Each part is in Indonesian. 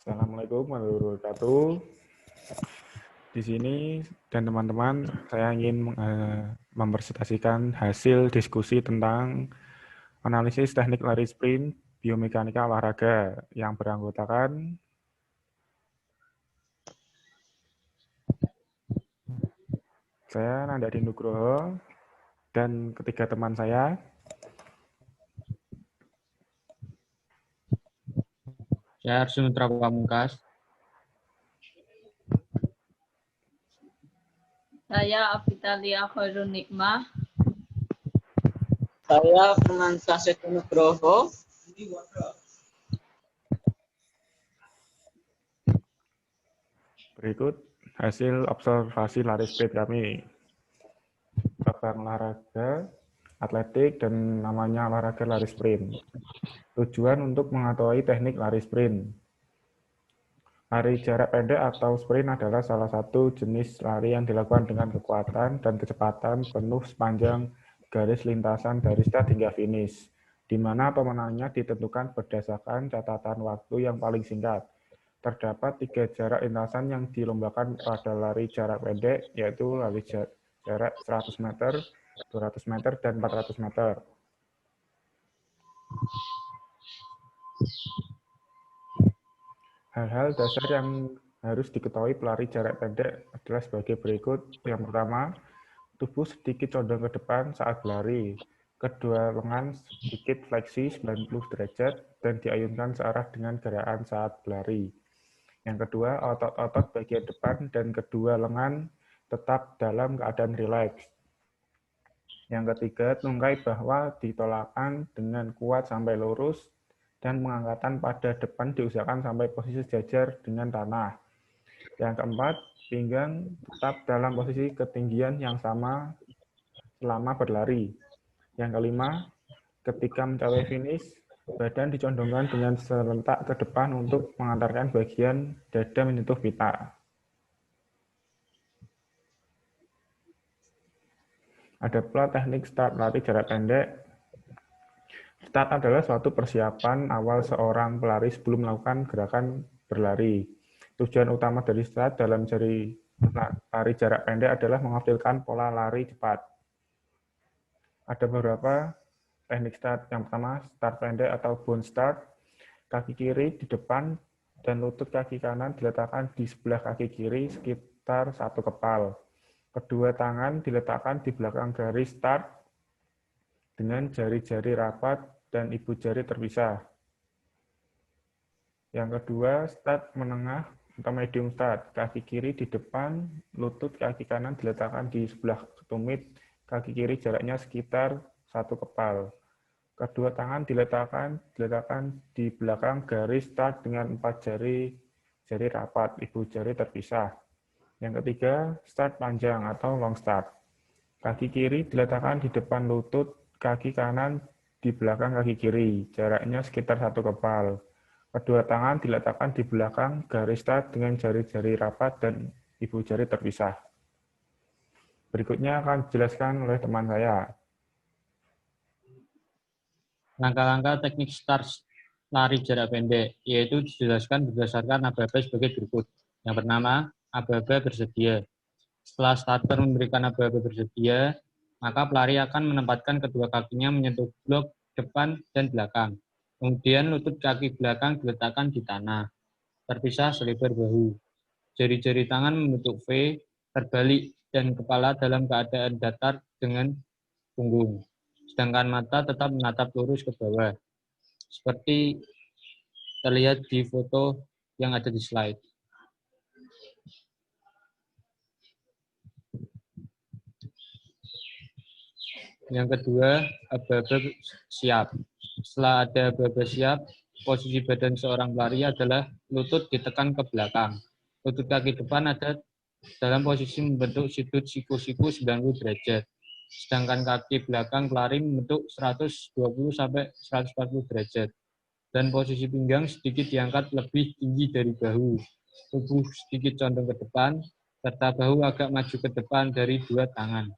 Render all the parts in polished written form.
Assalamualaikum warahmatullahi wabarakatuh. Di sini dan teman-teman, saya ingin mempresentasikan hasil diskusi tentang analisis teknik lari sprint biomekanika olahraga yang beranggotakan saya Nandadi Nugroho dan ketiga teman saya. Saya Arsunutra Pamungkas. Saya Afitalia Khairun Nikmah. Saya Firmansyah Setu Nugroho. Berikut hasil observasi lari sprint kami. Cabang olahraga, atletik, dan namanya olahraga lari sprint. Tujuan untuk mengetahui teknik lari sprint. Lari jarak pendek atau sprint adalah salah satu jenis lari yang dilakukan dengan kekuatan dan kecepatan penuh sepanjang garis lintasan dari start hingga finish, di mana pemenangnya ditentukan berdasarkan catatan waktu yang paling singkat. Terdapat 3 jarak lintasan yang dilombakan pada lari jarak pendek, yaitu lari jarak 100 meter, 200 meter, dan 400 meter. Hal-hal dasar yang harus diketahui pelari jarak pendek adalah sebagai berikut. Yang pertama, tubuh sedikit condong ke depan saat berlari. Kedua lengan sedikit fleksi 90 derajat dan diayunkan searah dengan gerakan saat berlari. Yang kedua, otot-otot bagian depan dan kedua lengan tetap dalam keadaan rileks. Yang ketiga, tungkai bawah ditolakkan dengan kuat sampai lurus dan pengangkatan pada depan diusahakan sampai posisi sejajar dengan tanah. Yang keempat, pinggang tetap dalam posisi ketinggian yang sama selama berlari. Yang kelima, ketika mencapai finish, badan dicondongkan dengan serentak ke depan untuk mengantarkan bagian dada menyentuh pita. Ada pula teknik start lari jarak pendek. Start adalah suatu persiapan awal seorang pelari sebelum melakukan gerakan berlari. Tujuan utama dari start dalam lari jarak pendek adalah menghasilkan pola lari cepat. Ada beberapa teknik start. Yang pertama, start pendek atau bound start. Kaki kiri di depan dan lutut kaki kanan diletakkan di sebelah kaki kiri sekitar 1 kepal. Kedua tangan diletakkan di belakang garis start dengan jari-jari rapat dan ibu jari terpisah. Yang kedua, start menengah atau medium start. Kaki kiri di depan, lutut kaki kanan diletakkan di sebelah tumit, kaki kiri jaraknya sekitar 1 kepal. Kedua tangan diletakkan di belakang garis start dengan 4 jari rapat, ibu jari terpisah. Yang ketiga, start panjang atau long start. Kaki kiri diletakkan di depan lutut, kaki kanan di belakang kaki kiri, jaraknya sekitar 1 kepal. Kedua tangan diletakkan di belakang garis start dengan jari-jari rapat dan ibu jari terpisah. Berikutnya akan dijelaskan oleh teman saya. Langkah-langkah teknik start lari jarak pendek, yaitu dijelaskan berdasarkan aba-aba sebagai berikut. Yang pertama, aba-aba bersedia. Setelah starter memberikan aba-aba bersedia, maka pelari akan menempatkan kedua kakinya menyentuh blok depan dan belakang. Kemudian lutut kaki belakang diletakkan di tanah, terpisah selebar bahu. Jari-jari tangan membentuk V, terbalik, dan kepala dalam keadaan datar dengan punggung. Sedangkan mata tetap menatap lurus ke bawah, seperti terlihat di foto yang ada di slide. Yang kedua, aba-aba siap. Setelah ada aba-aba siap, posisi badan seorang pelari adalah lutut ditekan ke belakang. Lutut kaki depan ada dalam posisi membentuk sudut siku-siku 90 derajat. Sedangkan kaki belakang pelari membentuk 120 sampai 140 derajat. Dan posisi pinggang sedikit diangkat lebih tinggi dari bahu. Tubuh sedikit condong ke depan, serta bahu agak maju ke depan dari dua tangan.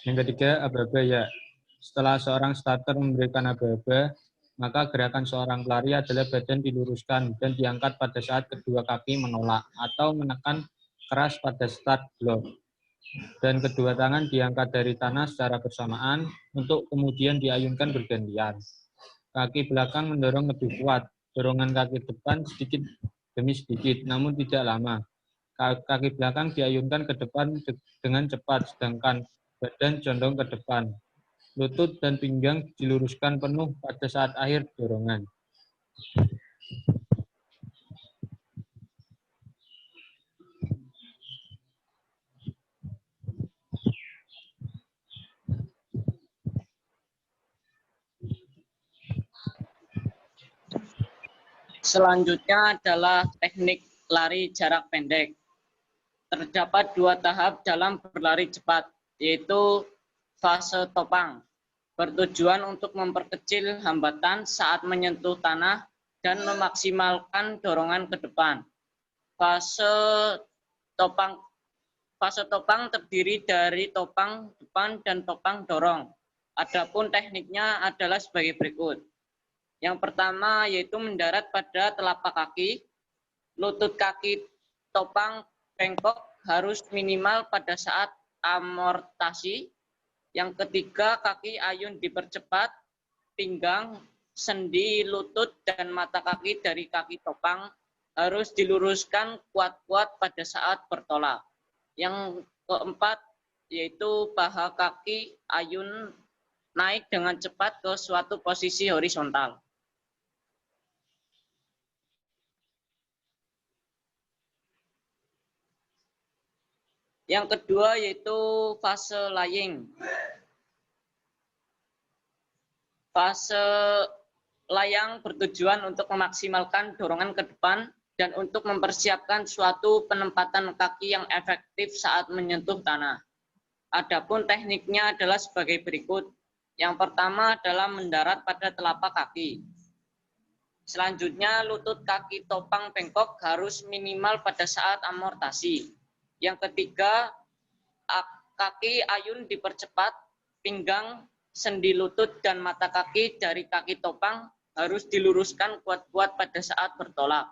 Yang ketiga, aba-aba ya. Setelah seorang starter memberikan aba-aba, maka gerakan seorang pelari adalah badan diluruskan dan diangkat pada saat kedua kaki menolak atau menekan keras pada start block. Dan kedua tangan diangkat dari tanah secara bersamaan untuk kemudian diayunkan bergantian. Kaki belakang mendorong lebih kuat, dorongan kaki depan sedikit demi sedikit, namun tidak lama. Kaki belakang diayunkan ke depan dengan cepat, sedangkan badan condong ke depan. Lutut dan pinggang diluruskan penuh pada saat akhir dorongan. Selanjutnya adalah teknik lari jarak pendek. Terdapat 2 tahap dalam berlari cepat, yaitu fase topang, bertujuan untuk memperkecil hambatan saat menyentuh tanah dan memaksimalkan dorongan ke depan. Fase topang terdiri dari topang depan dan topang dorong. Adapun tekniknya adalah sebagai berikut. Yang pertama yaitu mendarat pada telapak kaki, lutut kaki topang bengkok harus minimal pada saat amortasi. Yang ketiga, kaki ayun dipercepat, pinggang, sendi, lutut, dan mata kaki dari kaki topang harus diluruskan kuat-kuat pada saat bertolak. Yang keempat yaitu paha kaki ayun naik dengan cepat ke suatu posisi horizontal. Yang kedua yaitu fase laying. Fase layang bertujuan untuk memaksimalkan dorongan ke depan dan untuk mempersiapkan suatu penempatan kaki yang efektif saat menyentuh tanah. Adapun tekniknya adalah sebagai berikut. Yang pertama adalah mendarat pada telapak kaki. Selanjutnya lutut kaki topang bengkok harus minimal pada saat amortasi. Yang ketiga, kaki ayun dipercepat, pinggang, sendi lutut, dan mata kaki dari kaki topang harus diluruskan kuat-kuat pada saat bertolak.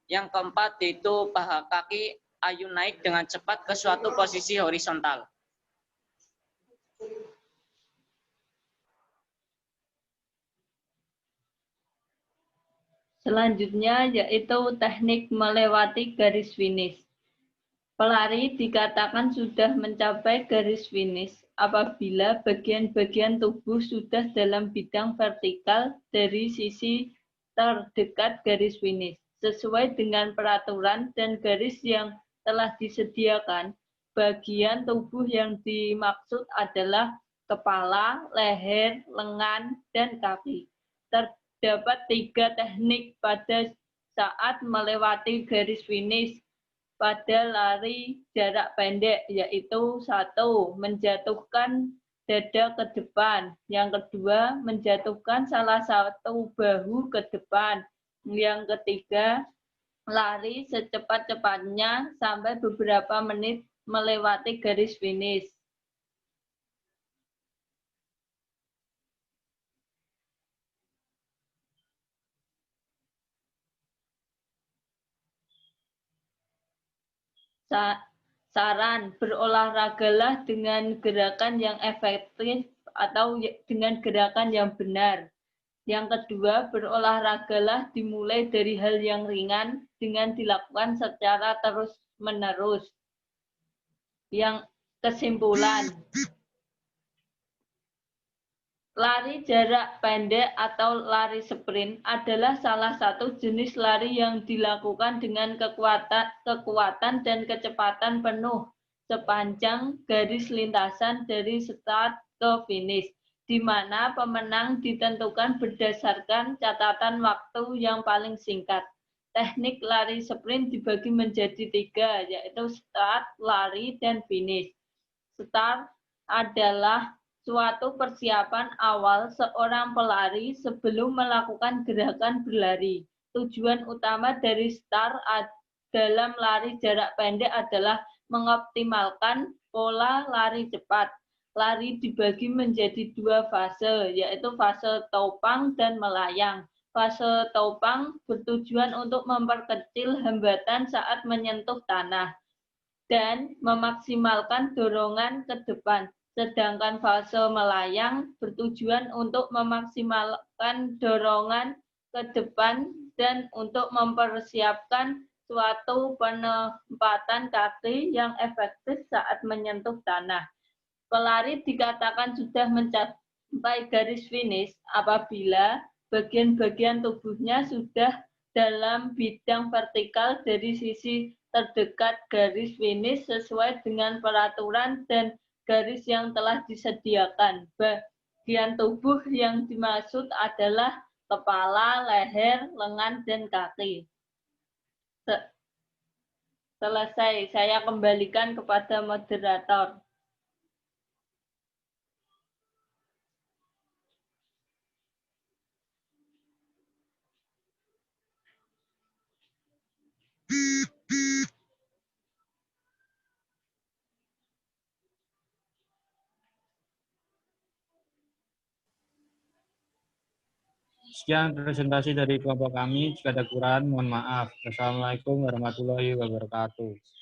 Yang keempat yaitu paha kaki ayun naik dengan cepat ke suatu posisi horizontal. Selanjutnya yaitu teknik melewati garis finish. Pelari dikatakan sudah mencapai garis finish apabila bagian-bagian tubuh sudah dalam bidang vertikal dari sisi terdekat garis finish. Sesuai dengan peraturan dan garis yang telah disediakan, bagian tubuh yang dimaksud adalah kepala, leher, lengan, dan kaki. Terdapat 3 teknik pada saat melewati garis finish pada lari jarak pendek, yaitu 1. Menjatuhkan dada ke depan. Yang kedua, menjatuhkan salah satu bahu ke depan. Yang ketiga, lari secepat-cepatnya sampai beberapa menit melewati garis finish. Saran, berolahragalah dengan gerakan yang efektif atau dengan gerakan yang benar. Yang kedua, berolahragalah dimulai dari hal yang ringan dengan dilakukan secara terus-menerus. Yang kesimpulan, lari jarak pendek atau lari sprint adalah salah satu jenis lari yang dilakukan dengan kekuatan dan kecepatan penuh sepanjang garis lintasan dari start ke finish, di mana pemenang ditentukan berdasarkan catatan waktu yang paling singkat. Teknik lari sprint dibagi menjadi 3, yaitu start, lari, dan finish. Start adalah suatu persiapan awal seorang pelari sebelum melakukan gerakan berlari. Tujuan utama dari start dalam lari jarak pendek adalah mengoptimalkan pola lari cepat. lari dibagi menjadi dua fase, yaitu fase topang dan melayang. Fase topang bertujuan untuk memperkecil hambatan saat menyentuh tanah dan memaksimalkan dorongan ke depan. Sedangkan fase melayang bertujuan untuk memaksimalkan dorongan ke depan dan untuk mempersiapkan suatu penempatan kaki yang efektif saat menyentuh tanah. Pelari dikatakan sudah mencapai garis finish apabila bagian-bagian tubuhnya sudah dalam bidang vertikal dari sisi terdekat garis finish sesuai dengan peraturan dan garis yang telah disediakan. Bagian tubuh yang dimaksud adalah kepala, leher, lengan, dan kaki. Selesai, saya kembalikan kepada moderator. Sekian presentasi dari kelompok kami. Jika ada kekurangan, mohon maaf. Wassalamualaikum warahmatullahi wabarakatuh.